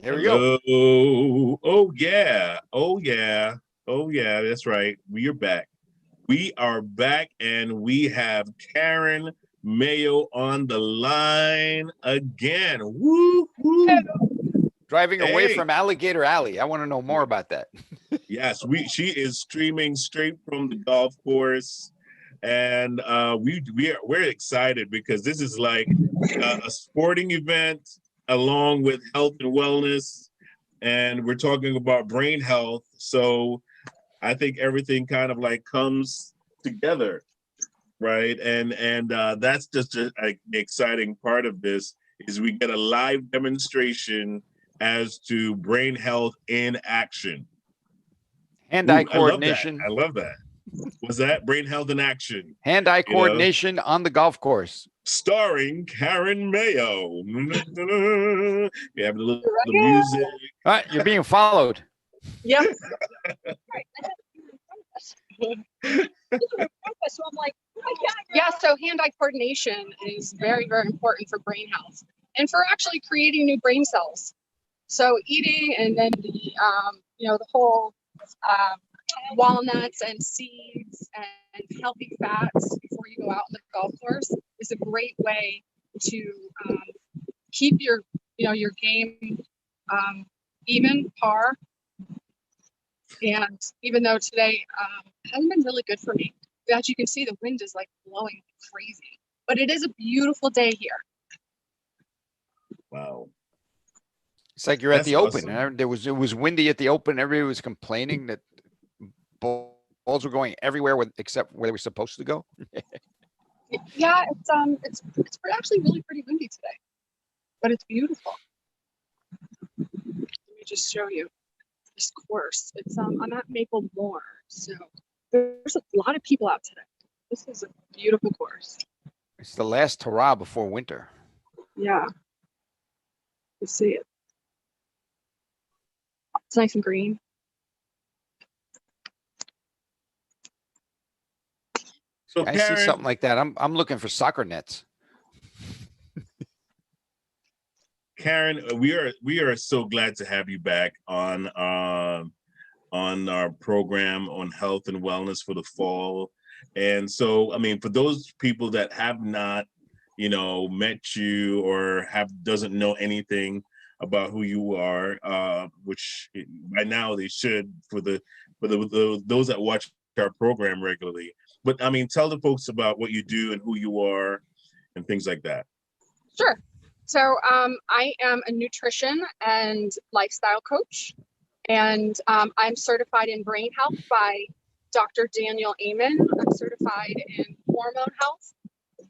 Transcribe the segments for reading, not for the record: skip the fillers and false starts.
Here we go. Hello. Oh yeah. Oh yeah. Oh yeah. That's right. We are back. We are back, and we have Karen Mayo on the line again. Woo woo. Driving away Hey. from Alligator Alley. I want to know more about that. Yes, she is streaming straight from the golf course, and we're excited because this is like a sporting event along with health and wellness, and we're talking about brain health. So I think everything kind of like comes together, right? And that's just the exciting part of this is we get a live demonstration as to brain health in action. Hand-eye I love that. coordination. I love that. Was that brain health in action? Hand-eye coordination on the golf course. Starring Karen Mayo. You have the music. All right, you're being followed. Yep. So I'm like, yeah, so hand-eye coordination is very, very important for brain health and for actually creating new brain cells. So eating and then the whole walnuts and seeds and healthy fats before you go out on the golf course is a great way to keep your game even, par. And even though today hasn't been really good for me, as you can see, the wind is like blowing crazy, but it is a beautiful day here. Wow. It's like you're at the awesome. Open. It was windy at the Open. Everybody was complaining that balls were going everywhere except where they were supposed to go. Yeah, it's actually really pretty windy today, but it's beautiful. Let me just show you this course. It's I'm at Maple Moor, so there's a lot of people out today. This is a beautiful course. It's the last hurrah before winter. Yeah, you see it. It's nice and green. So I Karen, see something like that. I'm looking for soccer nets. Karen, we are so glad to have you back on our program on health and wellness for the fall. And so, I mean, for those people that have not, met you or doesn't know anything about who you are, which by now they should for those that watch our program regularly. But I mean, tell the folks about what you do and who you are and things like that. Sure. So I am a nutrition and lifestyle coach, and I'm certified in brain health by Dr. Daniel Amen. I'm certified in hormone health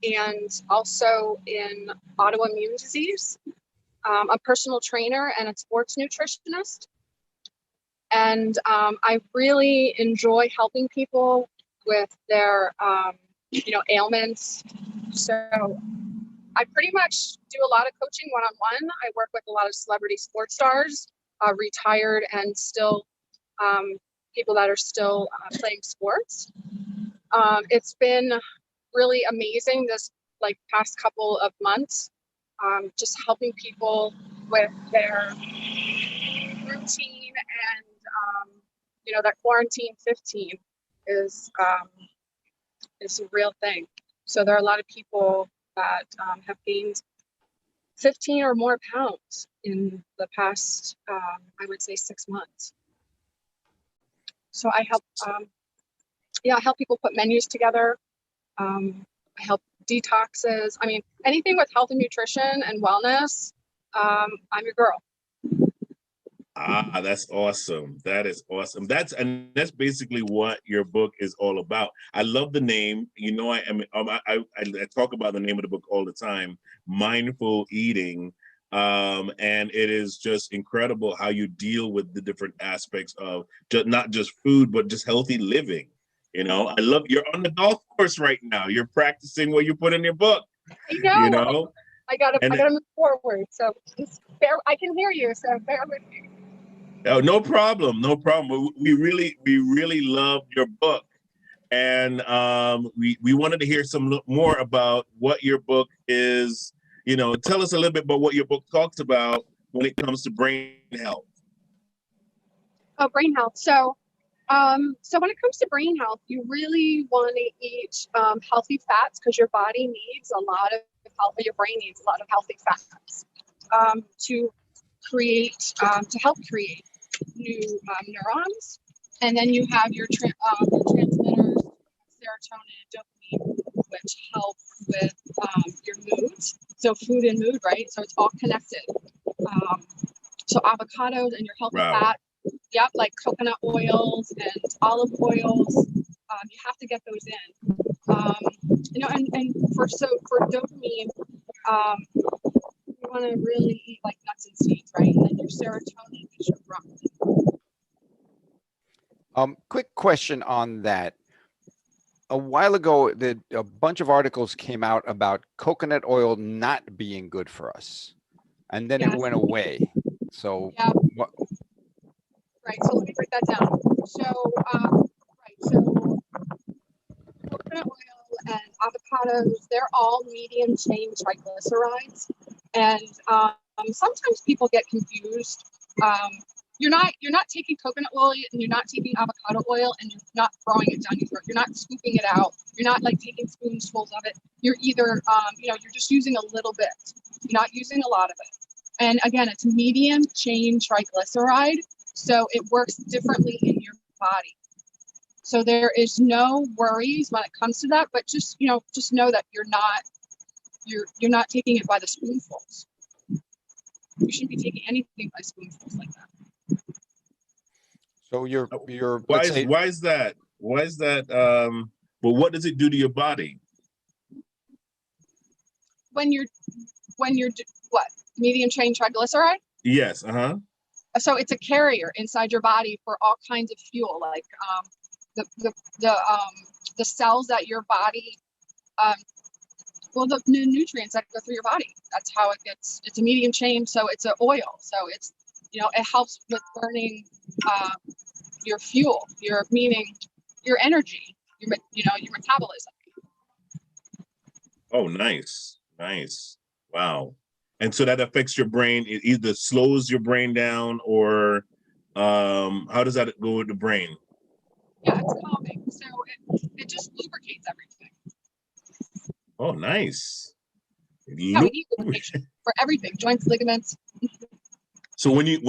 and also in autoimmune disease. A personal trainer and a sports nutritionist. And I really enjoy helping people with their, ailments. So I pretty much do a lot of coaching one-on-one. I work with a lot of celebrity sports stars, retired and still people that are still playing sports. It's been really amazing this past couple of months, just helping people with their routine and that quarantine 15 is a real thing. So there are a lot of people that have gained 15 or more pounds in the past, I would say 6 months. So I help, I help people put menus together. I help detoxes. I mean, anything with health and nutrition and wellness, I'm your girl. Ah, that's awesome. That is awesome. That's basically what your book is all about. I love the name. I talk about the name of the book all the time, Mindful Eating. And it is just incredible how you deal with the different aspects of not just food, but just healthy living. I love you're on the golf course right now. You're practicing what you put in your book. I gotta move forward. So just I can hear you, so bear with me. Oh, no problem. No problem. We really love your book. And we wanted to hear some more about what your book is. Tell us a little bit about what your book talks about when it comes to brain health? Oh, brain health. So when it comes to brain health, you really want to eat healthy fats because your body needs a lot of your brain needs a lot of healthy fats to help create new neurons. And then you have your transmitters, serotonin and dopamine, which help with your mood. So food and mood, right? So it's all connected. So avocados and your healthy Wow. fat. Yep, like coconut oils and olive oils. You have to get those in. And for dopamine, you want to really eat like nuts and seeds, right? And then your serotonin is your growth. Quick question on that. A while ago, a bunch of articles came out about coconut oil not being good for us, and then it Yes. went away. So, Yeah. what? Right. So let me break that down. So coconut oil and avocados, they're all medium chain triglycerides, and sometimes people get confused. You're not taking coconut oil and you're not taking avocado oil and you're not throwing it down your throat. You're not scooping it out. You're not like taking spoonfuls of it. You're either you're just using a little bit. You're not using a lot of it. And again, it's medium chain triglyceride, so it works differently in your body. So there is no worries when it comes to that, but just know that you're not taking it by the spoonfuls. You shouldn't be taking anything by spoonfuls like that. So you're Why let's is say, why is that? Why is that? But what does it do to your body? When you're what? Medium chain triglyceride? Yes. So it's a carrier inside your body for all kinds of fuel, like the cells that your body the nutrients that go through your body. That's how it gets. It's a medium chain, so it's an oil. So it's it helps with burning your fuel, your energy, your metabolism. Oh, nice. Wow. And so that affects your brain. It either slows your brain down or how does that go with the brain? Yeah, it's calming. So it just lubricates everything. Oh, nice. Yeah, we need lubrication for everything, joints, ligaments. So when you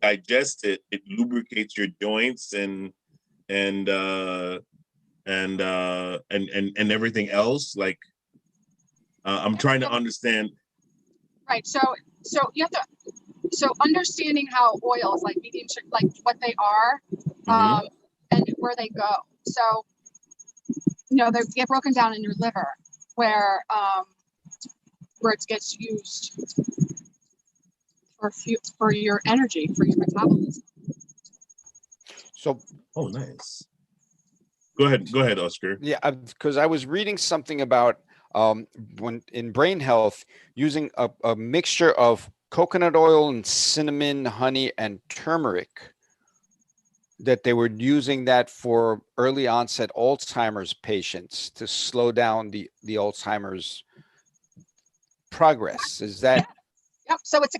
digest it, it lubricates your joints and everything else. Like I'm trying to understand. Right. So you have to. So understanding how oils like medium, like what they are, and where they go. So they get broken down in your liver, where it gets used for your energy, for your metabolism. so. Oh, nice. Go ahead, Oscar. Yeah, because I was reading something about when in brain health using a mixture of coconut oil and cinnamon, honey, and turmeric, that they were using that for early onset Alzheimer's patients to slow down the Alzheimer's progress. Is that? Yep. So it's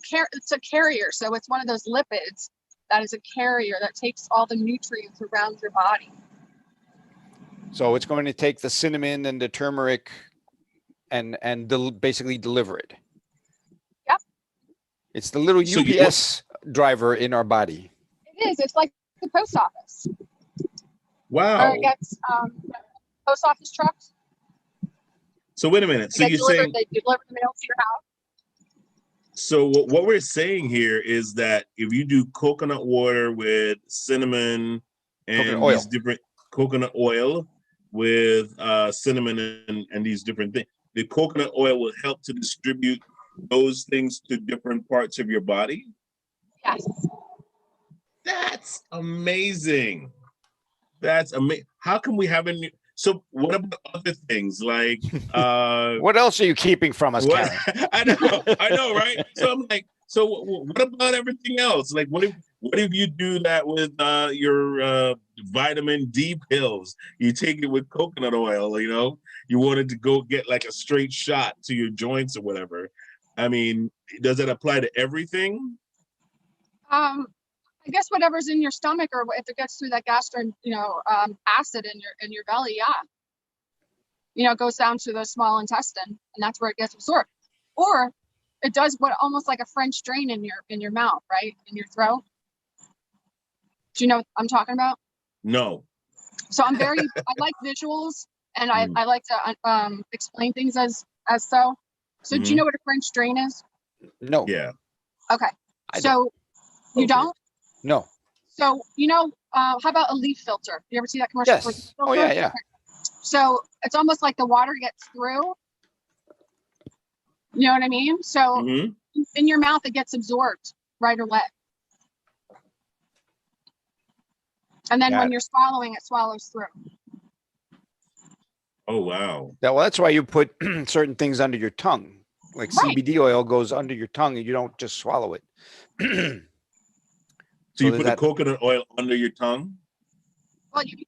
a carrier. So it's one of those lipids that is a carrier that takes all the nutrients around your body. So it's going to take the cinnamon and the turmeric and basically deliver it. Yep. It's the little UPS driver in our body. It is. It's like the post office. Wow. Or it gets post office trucks. So wait a minute. So you're saying they deliver the mail to your house? So what we're saying here is that if you do coconut water with cinnamon and these different coconut oil with cinnamon and these different things, the coconut oil will help to distribute those things to different parts of your body? Yes. That's amazing. That's amazing. How can we have any? So what about other things like what else are you keeping from us, Karen? I know, right? So I'm like, so what about everything else? Like what if you do that with your vitamin D pills? You take it with coconut oil, you wanted to go get like a straight shot to your joints or whatever. I mean, does it apply to everything? I guess whatever's in your stomach, or if it gets through that acid in your belly, yeah, it goes down to the small intestine, and that's where it gets absorbed. Or it does what almost like a French drain in your mouth, right, in your throat. Do you know what I'm talking about? No. So I like visuals, and I like to explain things as so. So do you know what a French drain is? No. Yeah. Okay. So you don't? No. So, how about a leaf filter? You ever see that commercial? For a leaf Yes. filter? Oh, yeah, yeah. So it's almost like the water gets through. You know what I mean? So in your mouth, it gets absorbed right away. And then when you're swallowing, it swallows through. Oh, wow. Well, that's why you put certain things under your tongue. Like CBD oil goes under your tongue and you don't just swallow it. So you put the coconut oil under your tongue? Well, you can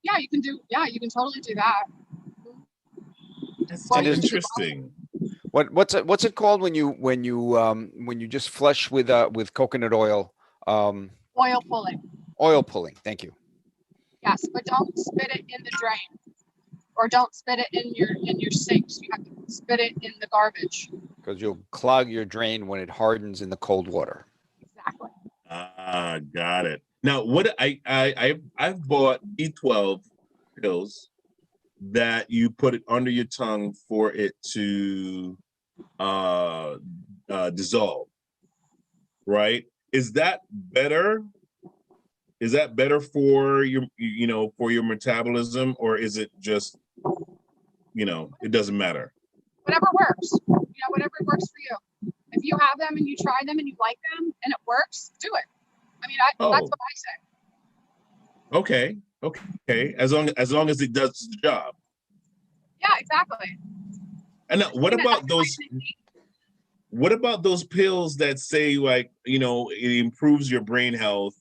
totally do that. That's interesting. What's it called when you just flush with coconut oil? Oil pulling. Oil pulling. Thank you. Yes, but don't spit it in the drain, or don't spit it in your sinks. You have to spit it in the garbage. Because you'll clog your drain when it hardens in the cold water. Exactly. Got it. Now, what I've bought B12 pills that you put it under your tongue for it to dissolve, right? Is that better? Is that better for your metabolism, or is it just, it doesn't matter? Whatever works. Whatever works for you. If you have them and you try them and you like them and it works, do it. I mean, that's what I say. Okay. As long as it does the job. Yeah, exactly. And now, what about those pills that say, like, it improves your brain health?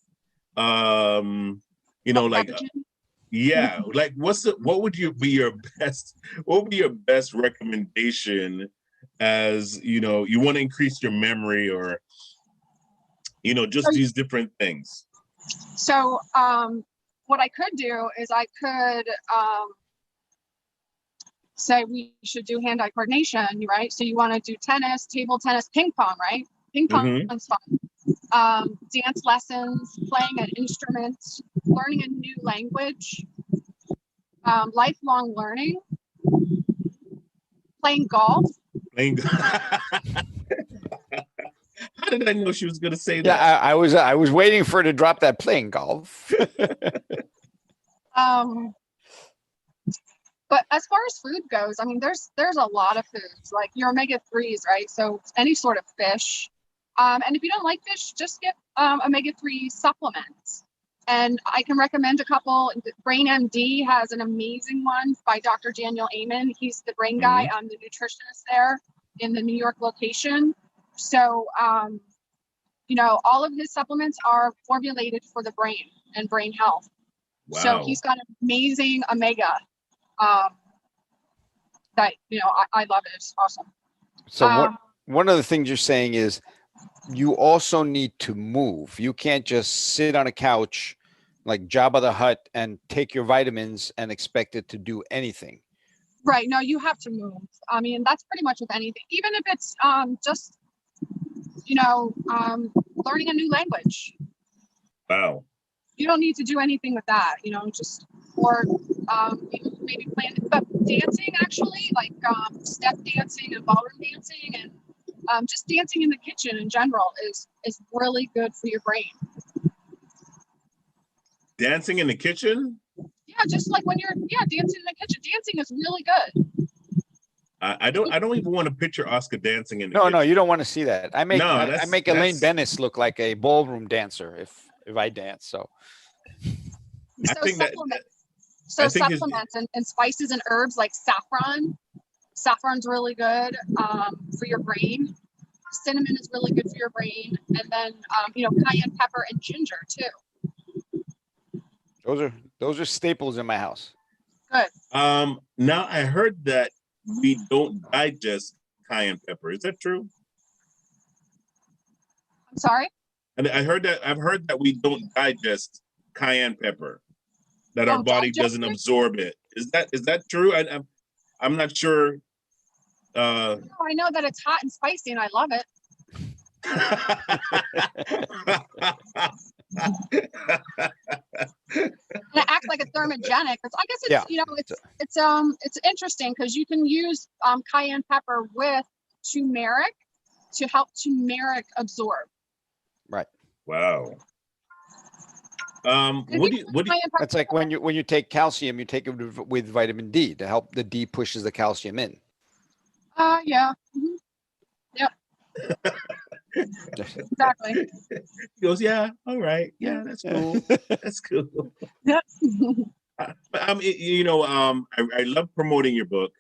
Like, yeah, like what would be your best recommendation, as you want to increase your memory, or just these different things? So what I could do is I could say we should do hand-eye coordination, right? So you want to do tennis, table tennis, ping pong, right? Ping pong is fun. Dance lessons, playing an instrument, learning a new language, lifelong learning, playing golf. How did I know she was going to say that? Yeah, I was waiting for her to drop that playing golf. But as far as food goes, I mean, there's a lot of foods, like your omega-3s, right? So any sort of fish. And if you don't like fish, just get omega-3 supplements. And I can recommend a couple. Brain MD has an amazing one by Dr. Daniel Amen. He's the brain guy. I'm the nutritionist there in the New York location. So, all of his supplements are formulated for the brain and brain health. Wow. So he's got an amazing omega that, I love it. It's awesome. So one of the things you're saying is you also need to move. You can't just sit on a couch like Jabba the Hutt and take your vitamins and expect it to do anything. Right. No, you have to move. I mean, that's pretty much with anything, even if it's just, learning a new language. Wow. You don't need to do anything with that, maybe plan, but dancing, actually, like step dancing and ballroom dancing, and just dancing in the kitchen in general is really good for your brain. Dancing in the kitchen? Yeah, just like when you're dancing in the kitchen. Dancing is really good. I don't even want to picture Oscar dancing in the kitchen. No, you don't want to see that. I make Elaine Bennis look like a ballroom dancer if I dance. So supplements and spices and herbs like saffron. Saffron's really good for your brain. Cinnamon is really good for your brain, and then cayenne pepper and ginger too. Those are staples in my house. Good. Now I heard that we don't digest cayenne pepper. Is that true? Sorry? And I've heard that we don't digest cayenne pepper, that our body doesn't absorb it. Is that true? I'm not sure. No, I know that it's hot and spicy, and I love it. And I act like a thermogenic. I guess it's it's interesting because you can use cayenne pepper with turmeric to help turmeric absorb. Right. Wow. What do you? It's like when you take calcium, you take it with vitamin D to help. The D pushes the calcium in. Yeah. Mm-hmm. Yep. Exactly. He goes, yeah, all right, yeah, that's cool. That's cool. Yep. I love promoting your book,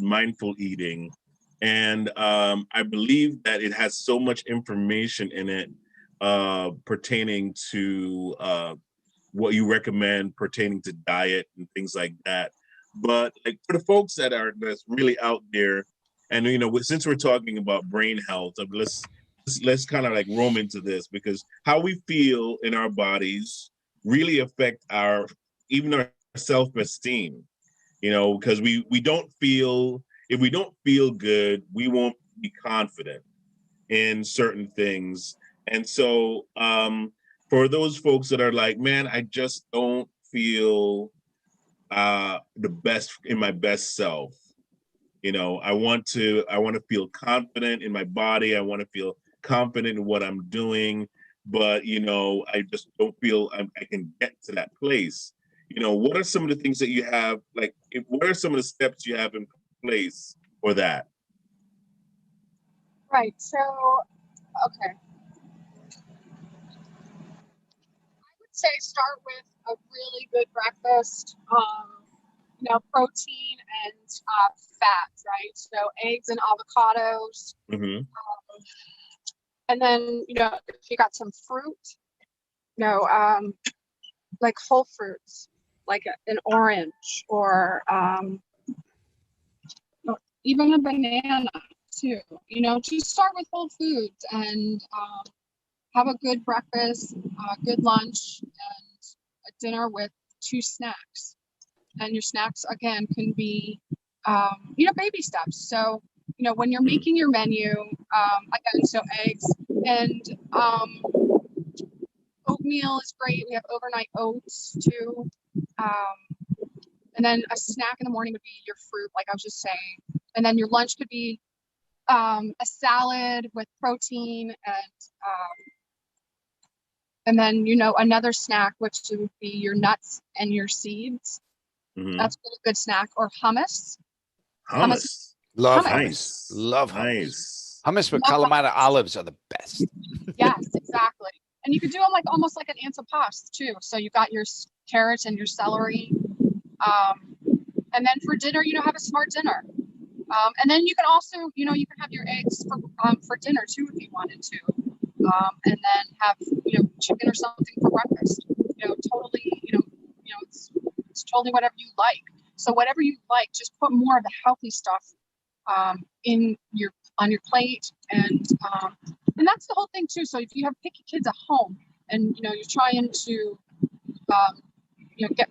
Mindful Eating, and I believe that it has so much information in it pertaining to what you recommend pertaining to diet and things like that. But like for the folks that's really out there, and since we're talking about brain health, let's kind of like roam into this, because how we feel in our bodies really affect our self-esteem. Because we don't feel, if we don't feel good, we won't be confident in certain things. And so for those folks that are like, man, I just don't feel the best in my best self. I want to feel confident in my body. I want to feel confident in what I'm doing, but I just don't feel I can get to that place. What are some of the things that you have, like, what are some of the steps you have in place for that? Right. So, okay. I would say start with a really good breakfast. Protein and fats, right? So eggs and avocados. Mm-hmm. And then, if you got some fruit, like whole fruits, like an orange or even a banana too. Just start with whole foods and have a good breakfast, good lunch, and a dinner with 2 snacks. And your snacks, again, can be, baby steps. So, when you're making your menu, again, so eggs and oatmeal is great. We have overnight oats too. And then a snack in the morning would be your fruit, like I was just saying. And then your lunch could be a salad with protein and then, another snack, which would be your nuts and your seeds. Mm-hmm. That's a really good snack. Or hummus. Love hummus. Nice. Love hummus. Nice. Hummus with Kalamata olives are the best. Yes, exactly. And you could do them like almost like an antipasto too. So you got your carrots and your celery. And then for dinner, have a smart dinner. And then you can also, you can have your eggs for dinner too if you wanted to. And then have, chicken or something for breakfast. Totally, it's totally whatever you like. So whatever you like, just put more of the healthy stuff on your plate, and that's the whole thing too. So if you have picky kids at home, and you're trying to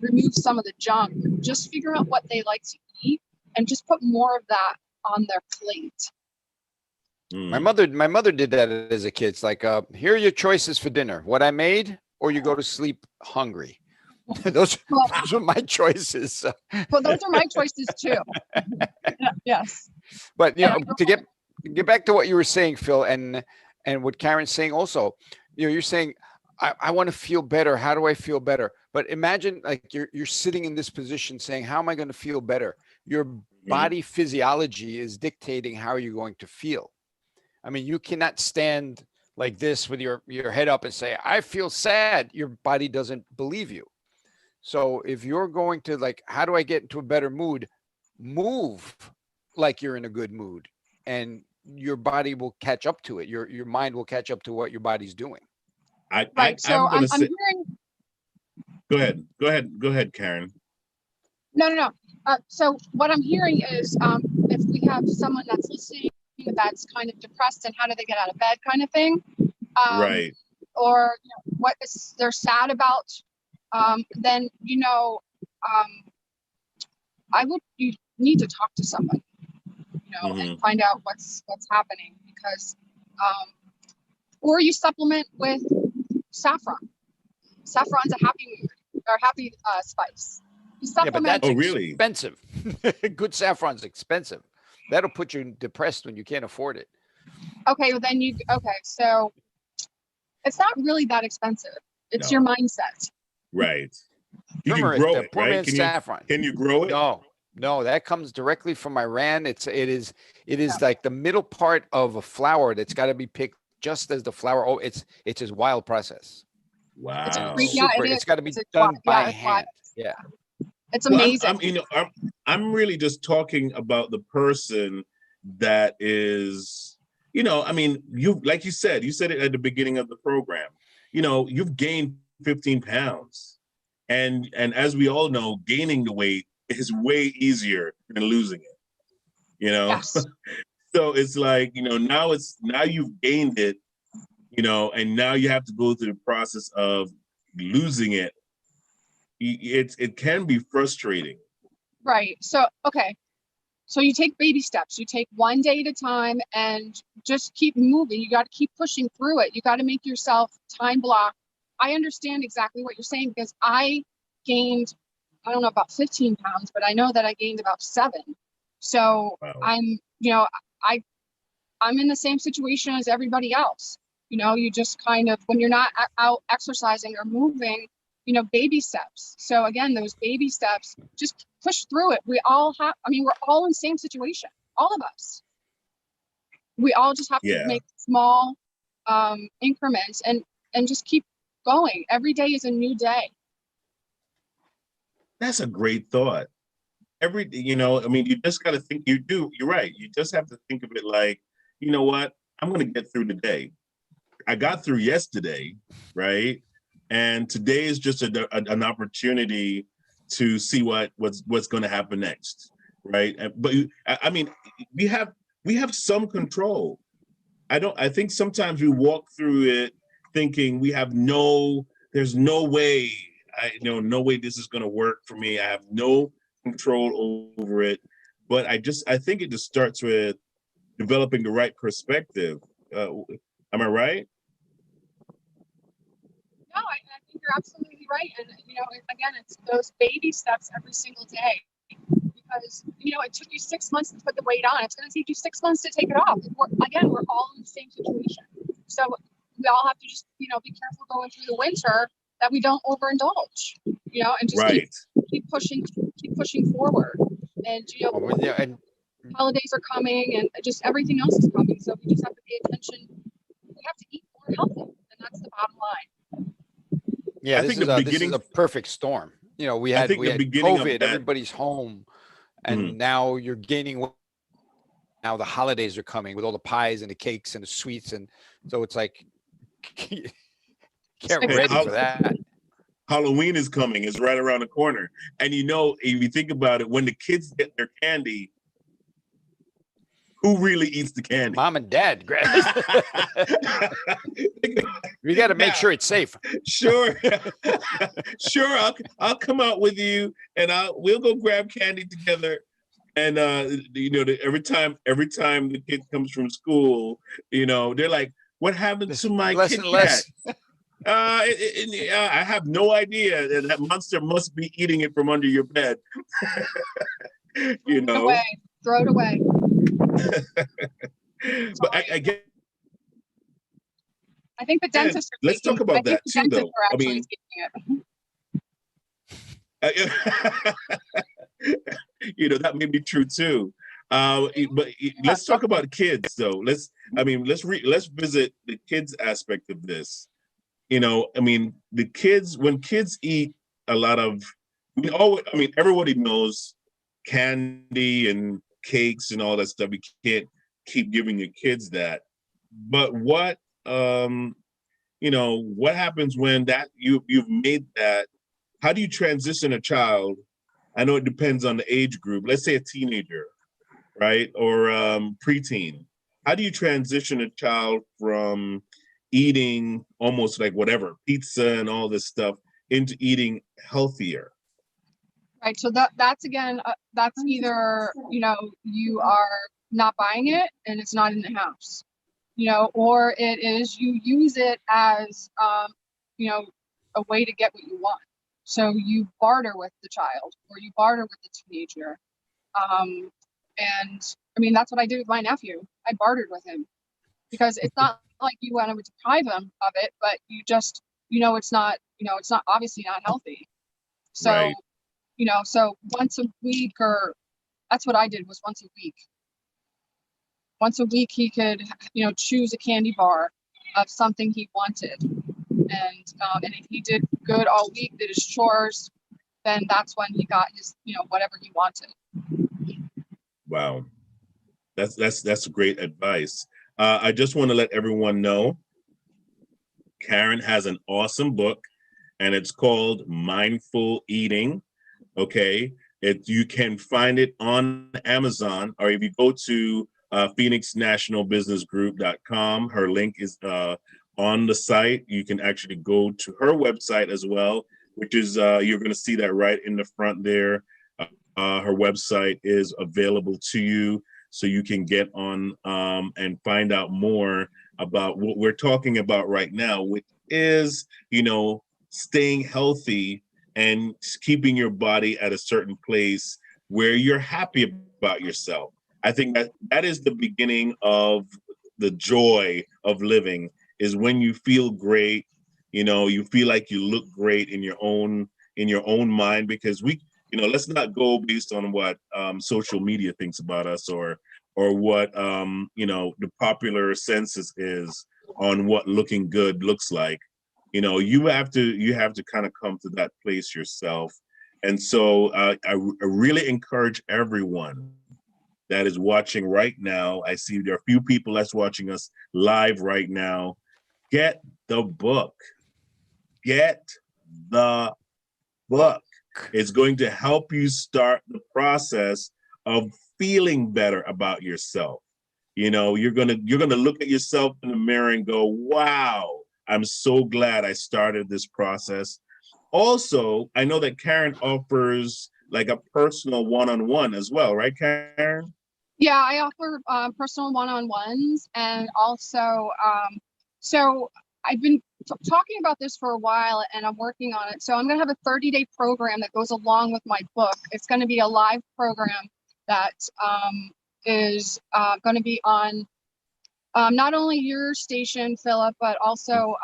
remove some of the junk, just figure out what they like to eat, and just put more of that on their plate. My mother did that as a kid. It's like, here are your choices for dinner: what I made, or you go to sleep hungry. those are my choices. Well, those are my choices too. Yes. But to get back to what you were saying, Phil, and what Karen's saying also, you're saying, I want to feel better. How do I feel better? But imagine like you're sitting in this position saying, how am I going to feel better? Your body physiology is dictating how you're going to feel. I mean, you cannot stand like this with your head up and say, I feel sad. Your body doesn't believe you. So if you're going to like, how do I get into a better mood? Move like you're in a good mood, and your body will catch up to it. Your mind will catch up to what your body's doing. I'm hearing. Go ahead, Karen. No. So what I'm hearing is, if we have someone that's listening that's kind of depressed and how do they get out of bed kind of thing, Right. or what they're sad about, then you need to talk to someone, and find out what's happening, because or you supplement with saffron. Saffron's a happy mood or happy spice. You Yeah, but supplement. that's really? expensive. Good saffron's expensive. That'll put you depressed when you can't afford it. Okay, well then so it's not really that expensive. It's your mindset. Right. You can Turmeric, grow the it, poor right? man's saffron. Can you grow it? No, that comes directly from Iran. It is like the middle part of a flower that's got to be picked just as the flower. Oh, it's a wild process. Wow. It's got to be done by hand. Yeah. It's amazing. I'm really just talking about the person that is, like you said it at the beginning of the program, you've gained 15 pounds. And as we all know, gaining the weight is way easier than losing it, Yes. So it's like, now you've gained it, and now you have to go through the process of losing it. It can be frustrating. Right. So, okay. So you take baby steps. You take one day at a time and just keep moving. You got to keep pushing through it. You got to make yourself time block. I understand exactly what you're saying, because I gained, I don't know about 15 pounds, but I know that I gained about 7. So Wow. I'm in the same situation as everybody else. You just kind of, when you're not out exercising or moving, baby steps. So again, those baby steps, just push through it. We're all in the same situation, all of us. We all just have to make small increments and just keep going. Every day is a new day. That's a great thought. You just got to think, you're right. You just have to think of it like, you know what? I'm going to get through the day. I got through yesterday, right? And today is just an opportunity to see what's going to happen next, right? But we have some control. I think sometimes we walk through it thinking there's no way, no way this is going to work for me. I have no control over it. But I think it just starts with developing the right perspective. Am I right? No, I think you're absolutely right. And, again, it's those baby steps every single day, because, it took you 6 months to put the weight on. It's going to take you 6 months to take it off. We're all in the same situation. So we all have to just, be careful going through the winter that we don't overindulge, and just keep pushing forward. And, and holidays are coming and just everything else is coming. So we just have to pay attention. We have to eat more healthy, and that's the bottom line. Yeah, this is a perfect storm. We had COVID, everybody's home, and now you're gaining weight. Now the holidays are coming with all the pies and the cakes and the sweets, and so it's like get ready for that. Halloween is coming. It's right around the corner. And if you think about it, when the kids get their candy, who really eats the candy? Mom and Dad. We got to make sure it's safe. Sure. I'll come out with you, and we'll go grab candy together. And every time the kid comes from school, they're like, "What happened to my Kit Kat?" I have no idea. That monster must be eating it from under your bed. Throw it away. But I get. I think the dentist. Let's talk about that too, though. That may be true too. But let's talk about kids, though. Let's visit the kids aspect of this. The kids, when kids eat a lot of, everybody knows candy and cakes and all that stuff. You can't keep giving your kids that. But what happens when that you've made that? How do you transition a child? I know it depends on the age group. Let's say a teenager, right? Or preteen. How do you transition a child from, eating almost like whatever, pizza and all this stuff, into eating healthier? Right. So that's again, that's either, you are not buying it and it's not in the house, or it is you use it as, a way to get what you want. So you barter with the child or you barter with the teenager. And I mean, that's what I did with my nephew. I bartered with him because it's not like you want to deprive him of it, but you just, it's not obviously not healthy. So, Right. So once a week, or that's what I did, was once a week. Once a week, he could, choose a candy bar of something he wanted. And if he did good all week, did his chores, then that's when he got his, whatever he wanted. Wow. That's great advice. I just want to let everyone know Karen has an awesome book, and it's called Mindful Eating. Okay, you can find it on Amazon, or if you go to phoenixnationalbusinessgroup.com, her link is on the site. You can actually go to her website as well, which is you're going to see that right in the front there. Her website is available to you, so you can get on and find out more about what we're talking about right now, which is, staying healthy and keeping your body at a certain place where you're happy about yourself. I think that is the beginning of the joy of living, is when you feel great, you feel like you look great in your own mind, because let's not go based on what social media thinks about us, or what the popular census is on what looking good looks like. You have to kind of come to that place yourself. And so I really encourage everyone that is watching right now. I see there are a few people that's watching us live right now. Get the book. Get the book. It's going to help you start the process of feeling better about yourself. You're gonna look at yourself in the mirror and go, wow, I'm so glad I started this process. Also, I know that Karen offers like a personal one-on-one as well, right, Karen? Yeah, I offer personal one-on-ones, and also, so I've been talking about this for a while, and I'm working on it. So I'm going to have a 30-day program that goes along with my book. It's going to be a live program that is going to be on not only your station, Philip, but also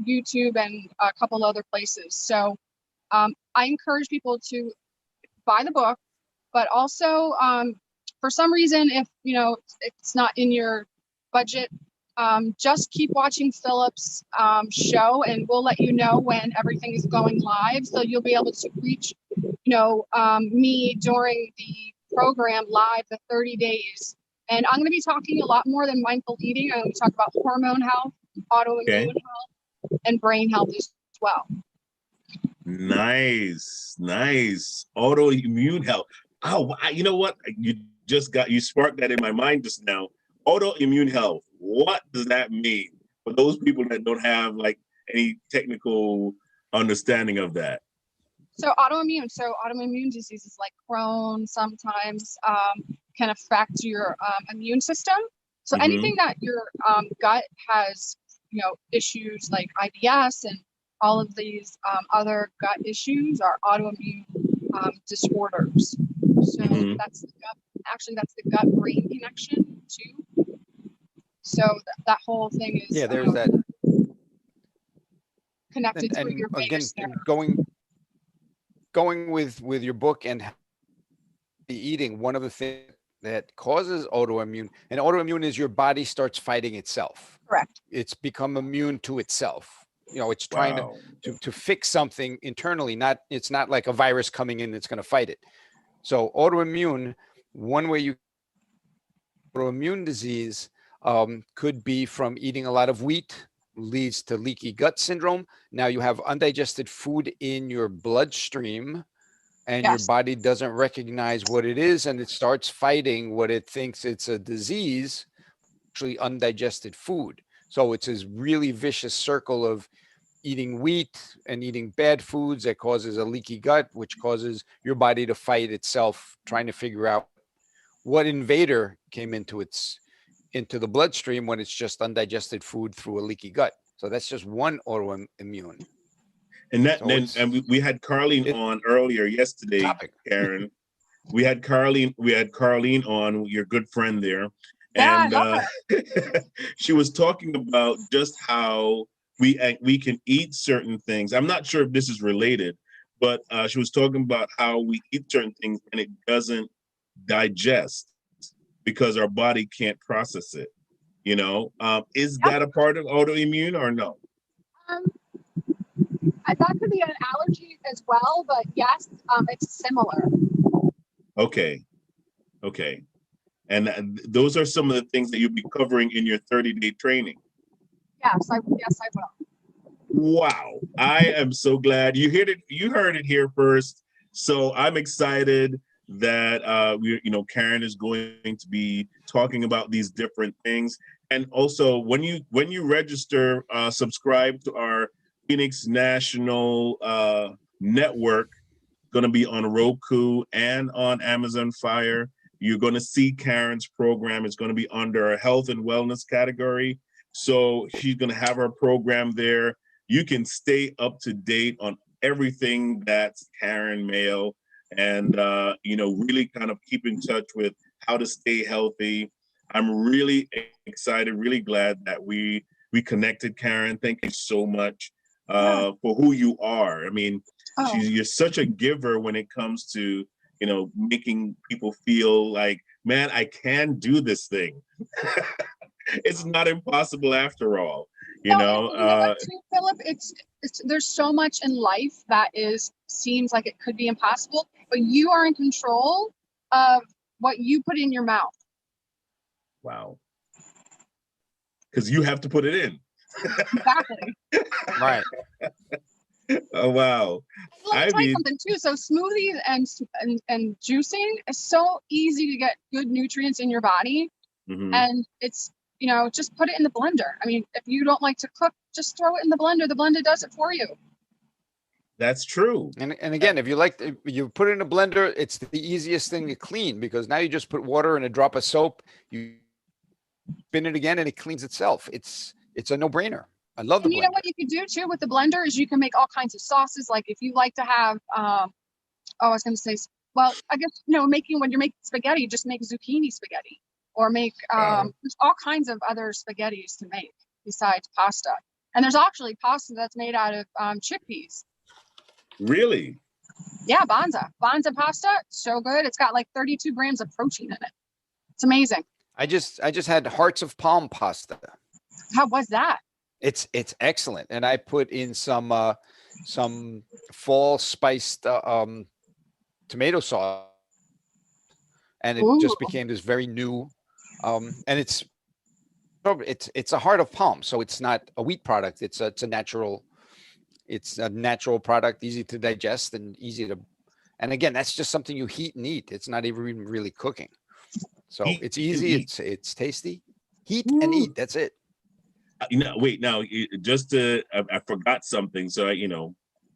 YouTube and a couple other places. So I encourage people to buy the book, but also for some reason, if it's not in your budget, just keep watching Philip's show, and we'll let you know when everything is going live. So you'll be able to reach, me during the program live, the 30 days. And I'm going to be talking a lot more than mindful eating. I'm going to talk about hormone health, autoimmune health, and brain health as well. Nice. Autoimmune health. Oh, you know what? You sparked that in my mind just now. Autoimmune health. What does that mean for those people that don't have like any technical understanding of that? So autoimmune diseases like Crohn sometimes can affect your immune system. So anything that your gut has, issues like IBS and all of these other gut issues are autoimmune disorders. So that's the gut. Actually, that's the gut-brain connection too. So that whole thing is there's that connected and to your again, vagus nerve. going with your book and the eating, one of the things that causes autoimmune is your body starts fighting itself. Correct. It's become immune to itself. It's trying to fix something internally. It's not like a virus coming in that's going to fight it. So autoimmune, one way autoimmune disease could be from eating a lot of wheat, leads to leaky gut syndrome. Now you have undigested food in your bloodstream, and your body doesn't recognize what it is, and it starts fighting what it thinks it's a disease, actually undigested food. So it's this really vicious circle of eating wheat and eating bad foods that causes a leaky gut, which causes your body to fight itself, trying to figure out what invader came into the bloodstream when it's just undigested food through a leaky gut. So that's just one autoimmune. And So we had Carlene on earlier yesterday, topic. Karen. We had Carlene on, your good friend there, Yeah, and I love her. she was talking about just how we can eat certain things. I'm not sure if this is related, but she was talking about how we eat certain things and it doesn't digest because our body can't process it. You know, is Yep. that a part of autoimmune or no? That could be an allergy as well, but yes, it's similar. Okay. And those are some of the things that you'll be covering in your 30-day training. Yes, I will. Wow. I am so glad you heard it here first. So I'm excited that Karen is going to be talking about these different things. And also when you register, subscribe to our Phoenix National network, going to be on Roku and on Amazon Fire. You're going to see Karen's program. It's going to be under a health and wellness category. So she's going to have her program there. You can stay up to date on everything that's Karen Mayo, and really kind of keep in touch with how to stay healthy. I'm really excited, really glad that we connected, Karen. Thank you so much for who you are. I mean, you're such a giver when it comes to making people feel like, man, I can do this thing. It's not impossible after all. You know what too, Philip? It's there's so much in life that seems like it could be impossible, but you are in control of what you put in your mouth. Wow. Because you have to put it in. Exactly. Right. Oh wow. Let me tell you something too. So smoothies and juicing is so easy to get good nutrients in your body, and it's just put it in the blender. I mean, if you don't like to cook, just throw it in the blender. The blender does it for you. That's true. And again, if you put it in a blender, it's the easiest thing to clean, because now you just put water and a drop of soap, you spin it again, and it cleans itself. It's a no-brainer. I love the blender. You know what you can do too with the blender is you can make all kinds of sauces. Like if you like to have, I was going to say, well, I guess, when you're making spaghetti, just make zucchini spaghetti, or make, there's all kinds of other spaghettis to make besides pasta. And there's actually pasta that's made out of chickpeas. Really? Yeah, Banza pasta, so good. It's got like 32 grams of protein in it. It's amazing. I just had hearts of palm pasta. How was that? It's excellent, and I put in some fall spiced tomato sauce, and it just became this very new. And it's a heart of palm, so it's not a wheat product. It's a natural product, easy to digest and easy to. And again, that's just something you heat and eat. It's not even really cooking. So it's easy. It's tasty. Heat and eat. That's it. Wait. Now, I forgot something. So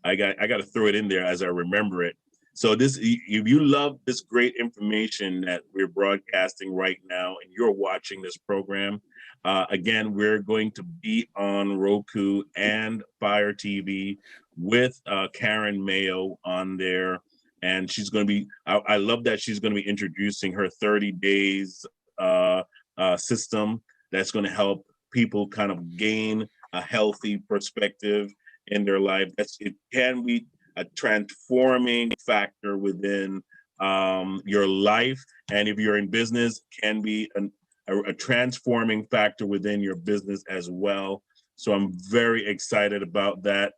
I got to throw it in there as I remember it. So if you love this great information that we're broadcasting right now, and you're watching this program, again, we're going to be on Roku and Fire TV with Karen Mayo on there. And she's going to be, I love that she's going to be introducing her 30 days system that's going to help people kind of gain a healthy perspective in their life. It can be a transforming factor within your life. And if you're in business, can be a transforming factor within your business as well. So I'm very excited about that.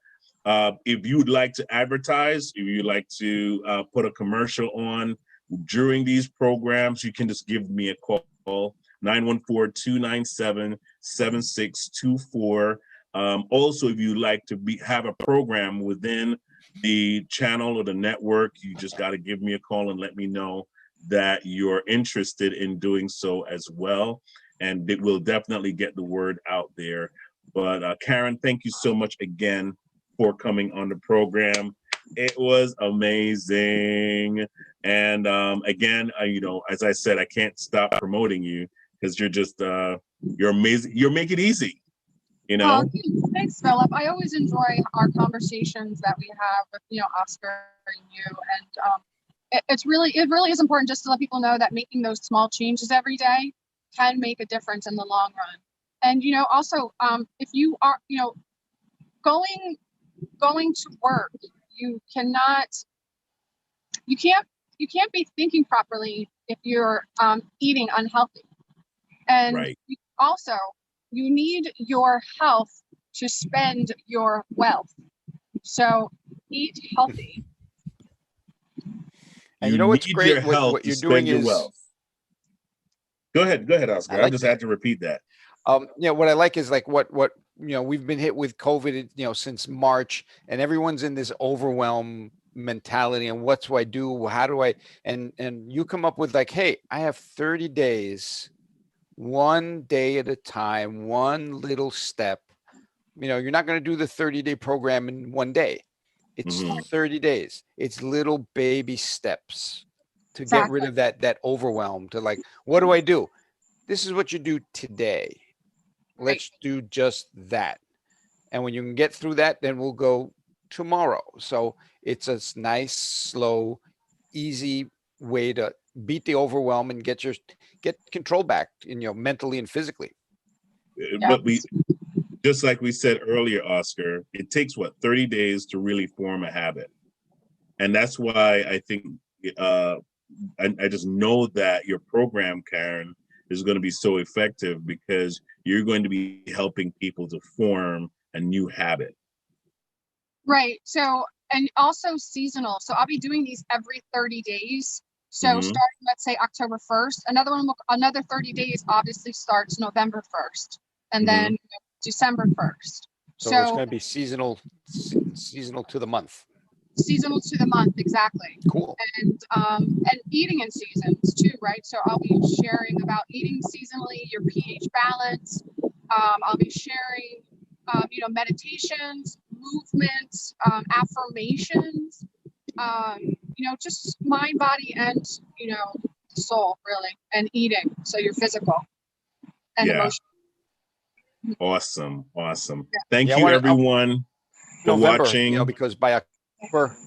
If you'd like to advertise, if you'd like to put a commercial on during these programs, you can just give me a call, 914-297-7624. Also, if you'd like to have a program within the channel or the network, you just got to give me a call and let me know that you're interested in doing so as well. and it will definitely get the word out there. But Karen, thank you so much again for coming on the program. It was amazing. And again, as I said, I can't stop promoting you because you're just you're amazing. You make it easy. Thanks, Philip. I always enjoy our conversations that we have with Oscar and you, and it really is important just to let people know that making those small changes every day can make a difference in the long run. And also, if you are going to work, you can't be thinking properly if you're eating unhealthy. And right. Also, you need your health to spend your wealth. So eat healthy. And you know what's great? What you're doing is wealth. Go ahead, Oscar. I just had to repeat that. What I like is like what we've been hit with COVID, since March, and everyone's in this overwhelm mentality. And what do I do? How do I? And you come up with like, hey, I have 30 days, one day at a time, one little step. You're not going to do the 30-day program in one day. It's 30 days. It's little baby steps to get rid of that overwhelm. To like, what do I do? This is what you do today. Let's do just that. And when you can get through that, then we'll go tomorrow. So it's a nice, slow, easy way to beat the overwhelm and get control back, mentally and physically. But just like we said earlier, Oscar, it takes 30 days to really form a habit. And that's why I think I just know that your program, Karen, is going to be so effective because you're going to be helping people to form a new habit. Right. So, and also seasonal. So I'll be doing these every 30 days. So starting, let's say October 1st, another 30 days obviously starts November 1st, and then December 1st. So it's going to be seasonal to the month. Seasonal to the month, exactly. Cool. And eating in seasons too, right? So I'll be sharing about eating seasonally, your pH balance. I'll be sharing, meditations, movements, affirmations. Just mind, body, and soul, really, and eating. So your physical and emotional. Awesome. Thank you, everyone, for watching. Because by October,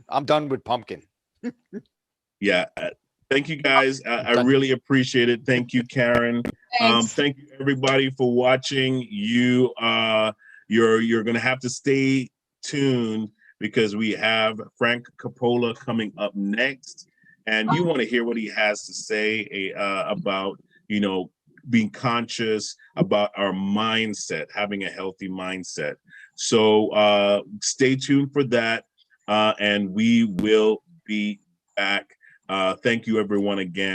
I'm done with pumpkin. Yeah. Thank you, guys. I really appreciate it. Thank you, Karen. Thank you, everybody, for watching. You're going to have to stay tuned because we have Frank Coppola coming up next, and you want to hear what he has to say about being conscious about our mindset, having a healthy mindset. So stay tuned for that, and we will be back. Thank you, everyone, again.